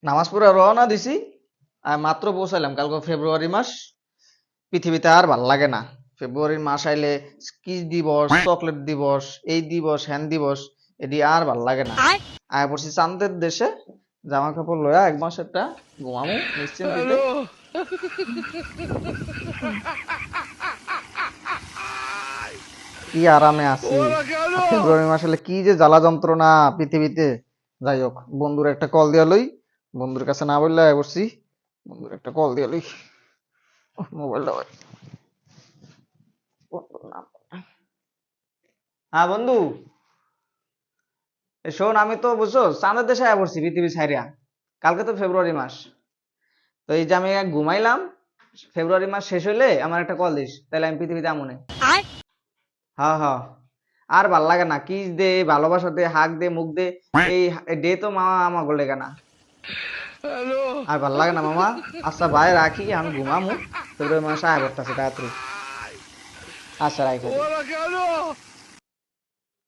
নামাজ পড়ে রওনা দিছি। আর মাত্র পৌঁছাইলাম। কালকে ফেব্রুয়ারি মাস। পৃথিবীতে আর ভাল লাগে না। ফেব্রুয়ারি মাস আইলে কিস দিবস, চকলেট দিবস, এই দিবস, হ্যান দিবস, এটি আর ভাল লাগে না। আয়া পড়ছি চান্দের দেশে। জামা কাপড় লয়া এক মাস একটা ঘুমামু নিশ্চিন্তিতে। কি আরামে আছি। আর ফেব্রুয়ারি মাস হলে কি যে জ্বালা যন্ত্রণা পৃথিবীতে। যাই হোক, বন্ধুর একটা কল দিয়া লই। বন্ধুর কাছে না বললে আয়া পড়ছি। বন্ধুর একটা কল দিয়া লই। মোবাইলটা বন্ধুর নাম। হ্যাঁ বন্ধু, শোন, আমি তো বুঝছো চাঁদের দেশে আয়া পড়ছি পৃথিবী ছাইরা। কালকে তো ফেব্রুয়ারি মাস। তো এই যে আমি ঘুমাইলাম। ফেব্রুয়ারি মাস শেষ হইলে আমার একটা কল দিস, তাহলে আমি পৃথিবীতে আমনে। হ্যাঁ হ্যাঁ। আর ভাল লাগে না, কিস দে, ভালোবাসা দে, হাক দে, মুখ দে। এই ডে তো মামা আমা গলে না। আর ভাল লাগে না মামা। আচ্ছা ভাই, রাখি, আমি ঘুমামু। ফেব্রুয়ারি মাসে আয় পড়তাছে তাড়াতাড়ি। আচ্ছা, রাখি।